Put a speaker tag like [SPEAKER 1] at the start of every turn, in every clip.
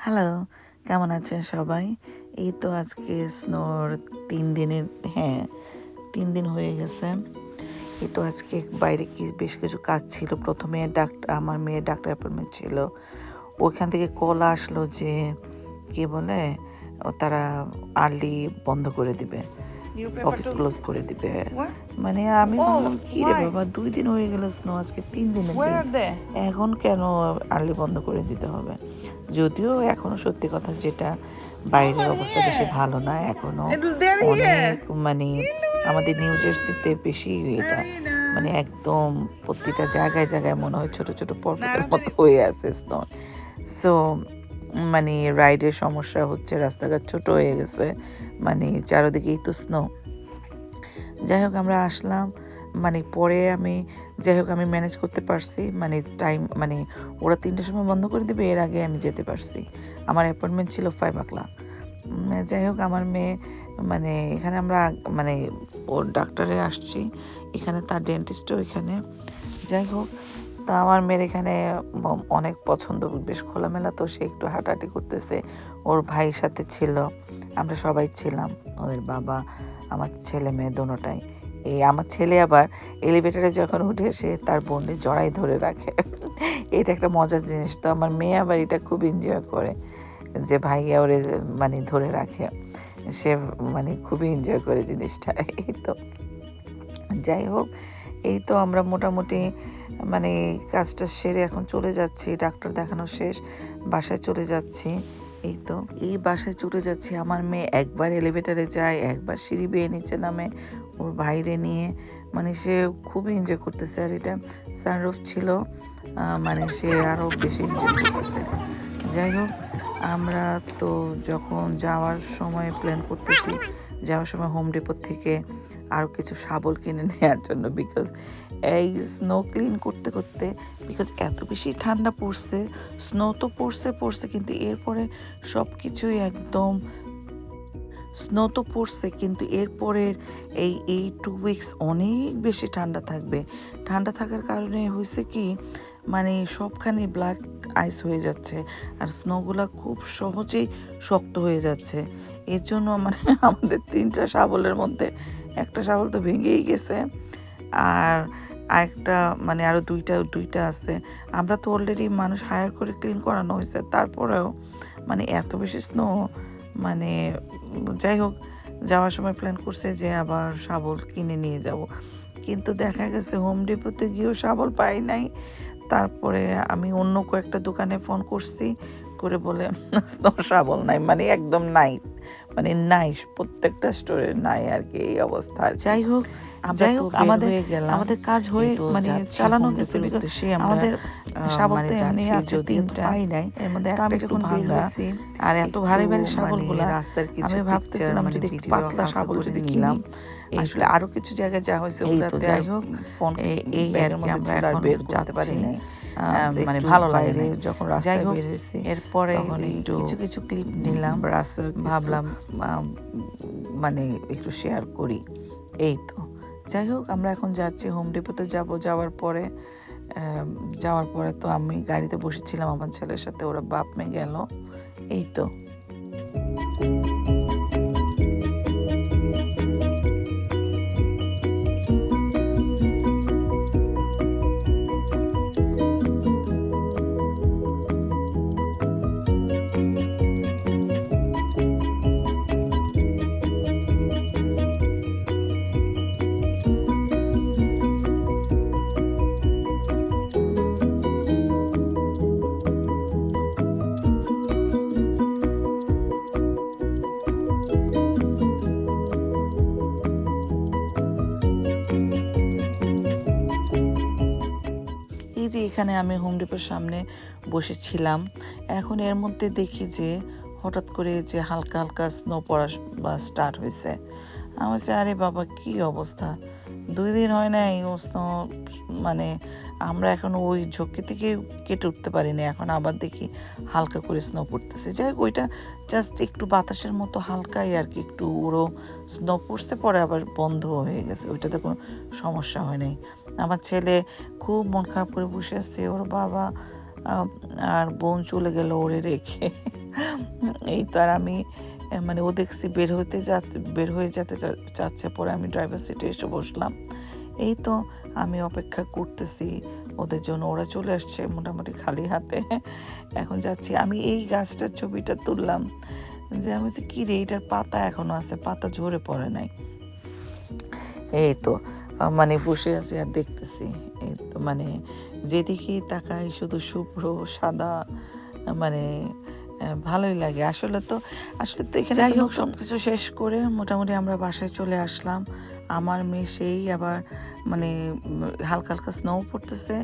[SPEAKER 1] Hello, কেমন আছেন সবাই? এই তো আজকে স্নোর ৩ দিনের ৩ দিন হয়ে গেছে। এই তো আজকে বাইরে বেশ কিছু কাজ ছিল। ১ম এ আমার মেয়ের ডাক্তার অ্যাপয়েন্টমেন্ট ছিল। ওইখান থেকে কল আসলো যে কি বলে তারা আর্লি বন্ধ করে দিবে।
[SPEAKER 2] You prefer
[SPEAKER 1] office
[SPEAKER 2] to
[SPEAKER 1] close করে দিবে।
[SPEAKER 2] what?
[SPEAKER 1] মানে আমি
[SPEAKER 2] Oh,
[SPEAKER 1] ভাবলাম কি রে
[SPEAKER 2] why?
[SPEAKER 1] বাবা ২ দিন হয়ে গেল স্নো আজকে ৩ দিনের
[SPEAKER 2] Where
[SPEAKER 1] দিন।
[SPEAKER 2] are they?
[SPEAKER 1] এখন কেন আর্লি বন্ধ করে দিতে হবে? যদিও এখনো সত্যি কথা যেটা
[SPEAKER 2] Oh,
[SPEAKER 1] বাইরের
[SPEAKER 2] not
[SPEAKER 1] অবস্থা বেশি
[SPEAKER 2] here.
[SPEAKER 1] ভালো না। এখনো
[SPEAKER 2] They're here.
[SPEAKER 1] অনেক মানে আমাদের নিউ জার্সিতে বেশি এটা
[SPEAKER 2] Arena.
[SPEAKER 1] মানে একদম প্রতিটা জায়গায় জায়গায় মনে হয় ছোট ছোট পর্বতের
[SPEAKER 2] না,
[SPEAKER 1] মতো হয়ে আছে স্নো। সো মানে রাইডের সমস্যা হচ্ছে, রাস্তাঘাট ছোট হয়ে গেছে, মানে চারদিকেই তো স্নো। যাই হোক আমরা আসলাম, মানে পরে আমি ম্যানেজ করতে পারছি, মানে টাইম মানে ওরা ৩টার সময় বন্ধ করে দেবে, এর আগে আমি যেতে পারছি। আমার অ্যাপয়েন্টমেন্ট ছিল 5 o'clock। যাই হোক আমার মেয়ে মানে এখানে আমরা মানে ওর ডাক্তারে আসছি, এখানে তার ডেন্টিস্টও এখানে। যাই হোক তা আমার মেয়ের এখানে অনেক পছন্দ, বেশ খোলামেলা, তো সে একটু হাঁটাহাঁটি করতেছে। ওর ভাইয়ের সাথে ছিল, আমরা সবাই ছিলাম, ওদের বাবা, আমার ছেলে মেয়ে দোনোটাই। এই আমার ছেলে আবার এলিভেটরে যখন উঠে সে তার বোনের জড়াই ধরে রাখে। এটা একটা মজার জিনিস। তো আমার মেয়ে আবার এটা খুব এনজয় করে যে ভাইয়া ওরে মানে ধরে রাখে, সে মানে খুবই এনজয় করে জিনিসটা। এই তো যাই হোক এই তো আমরা মোটামুটি মানে কাজটা সেরে এখন চলে যাচ্ছি, ডাক্তার দেখানো শেষ, বাসায় চলে যাচ্ছি। এই তো এই বাসায় চলে যাচ্ছি। আমার মেয়ে একবার এলিভেটরে যায়, একবার সিঁড়ি বেয়ে নিচে নামে ওর বাইরে নিয়ে, মানে সে খুবই এনজয় করতেছে। আর এটা সানরুফ ছিল, মানে সে আরও বেশি এনজয় করতেছে। যাই হোক আমরা তো যখন যাওয়ার সময় প্ল্যান করতেছি, যাওয়ার সময় হোম ডিপো থেকে আরও কিছু শাবল কিনে নেওয়ার জন্য, বিকজ এই স্নো ক্লিন করতে করতে, বিকজ এত বেশি ঠান্ডা পড়ছে, স্নো তো পড়ছে কিন্তু এরপরে সব কিছুই একদম স্নো তো পড়ছে, কিন্তু এরপরের এই 2 উইকস অনেক বেশি ঠান্ডা থাকবে। ঠান্ডা থাকার কারণে হয়েছে কি, মানে সবখানে ব্ল্যাক আইস হয়ে যাচ্ছে, আর স্নোগুলা খুব সহজেই শক্ত হয়ে যাচ্ছে। এর জন্য মানে আমাদের 3টা শাবলের মধ্যে একটা শাবল তো ভেঙেই গেছে, আর আরেকটা মানে আরও দুইটা আছে। আমরা তো অলরেডি মানুষ হায়ার করে ক্লিন করানো হয়েছে, তারপরেও মানে এত বেশি স্নো, মানে যাই হোক যাওয়ার সময় প্ল্যান করছে যে আবার শাবল কিনে নিয়ে যাব, কিন্তু দেখা গেছে হোম ডিপোতে গিয়েও শাবল পাই নাই। তারপরে আমি অন্য কয়েকটা দোকানে ফোন করছি, করে বলে স্নো শাবল নাই, মানে একদম নাই, মানে নাই, প্রত্যেকটা স্টোরে নাই আর কি, এই অবস্থা। যাই হোক আমাদের কাজ হয়ে মানে চালানো গেছে, আমাদের শাবল তো এমনি আছে 3টা, পাই নাই, এর মধ্যে আমি যখন বের হয়েছি আর এত ভারী ভারী শাবলগুলা, রাস্তার কিছু আমি ভাবতেছিলাম যদি একটু পাতলা শাবল যদি নিলাম, আসলে আরো কিছু জায়গায় যা হয়েছে ওগুলাতে। যাই হোক ফোন এই আর কি আমরা এখন বের করতে পারি নাই, মানে ভালো লাগে যখন রাস্তায় বের হয়েছি। এরপরে কিছু কিছু ক্লিপ নিলাম, রাস্তায় ভাবলাম মানে একটু শেয়ার করি। এই তো যাই হোক আমরা এখন যাচ্ছি হোম ডিপোতে যাওয়ার পরে তো আমি গাড়িতে বসেছিলাম আমার ছেলের সাথে, ওরা বাপ মেয়ে গেল। এই তো এই যে এখানে আমি হোম ডিপোর সামনে বসেছিলাম, এখন এর মধ্যে দেখি যে হঠাৎ করে যে হালকা হালকা স্নো পড়া স্টার্ট হয়েছে। আমি বলছি আরে বাবা কি অবস্থা, 2 দিন হয় নাই ও স্নো, মানে আমরা এখন ওই ঝক্কি থেকে কেটে উঠতে পারিনি, এখন আবার দেখি হালকা করে স্নো পড়তেছে। যাই হোক ওইটা জাস্ট একটু বাতাসের মতো হালকাই আর কি, একটু উড়ো স্নো পড়ছে, পরে আবার বন্ধ হয়ে গেছে, ওইটাতে কোনো সমস্যা হয় নাই। আমার ছেলে খুব মন খারাপ করে বসে আছে, ওর বাবা আর বোন চলে গেল ওরে রেখে। এই তো আর আমি মানে ও দেখছি বের হয়ে যেতে চাচ্ছে, পরে আমি ড্রাইভার সিটে এসে বসলাম। এই তো আমি অপেক্ষা করতেছি ওদের জন্য, ওরা চলে আসছে মোটামুটি খালি হাতে। এখন যাচ্ছি, আমি এই গাছটার ছবিটা তুললাম যে আমি বলছি কী রে, এটার পাতা এখনও আছে, পাতা ঝরে পড়ে নাই। এই তো মানে বসে আছি আর দেখতেছি। এই তো মানে যেদিকেই তাকাই শুধু শুভ্র সাদা, মানে ভালোই লাগে। আসলে তো এখানে যাই হোক সব কিছু শেষ করে মোটামুটি আমরা বাসায় চলে আসলাম। আমার মেয়ে সেই আবার মানে হালকা হালকা স্নো পড়তেছে,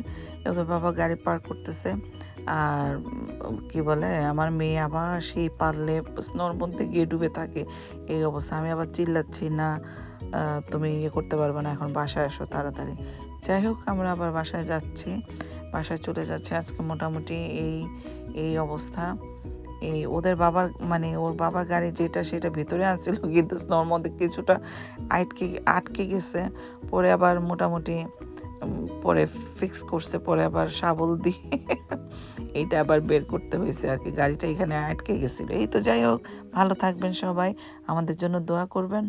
[SPEAKER 1] ওদের বাবা গাড়ি পার্ক করতেছে। আর কি বলে, আমার মেয়ে আবার সেই পারলে স্নোর মধ্যে গিয়ে ডুবে থাকে, এই অবস্থা। আমি আবার চিল্লাচ্ছি, না তুমি করতে পারবে না, এখন বাসায় আসো তাড়াতাড়ি। যাই হোক আমরা আবার বাসায় যাচ্ছি, বাসায় চলে যাচ্ছে। আজকে মোটামুটি এই অবস্থা। এই ওদের বাবার মানে ওর বাবার গাড়ি যেটা সেটা ভিতরে আনছিল, কিন্তু স্নোর মধ্যে কিছুটা আটকে গেছে। পরে আবার মোটামুটি পরে ফিক্স করছে, পরে আবার শাবল দিয়ে এইটা আবার বের করতে হয়েছে আর কি, গাড়িটা এখানে আটকে গেছিলো। এই তো যাই হোক, ভালো থাকবেন সবাই, আমাদের জন্য দোয়া করবেন।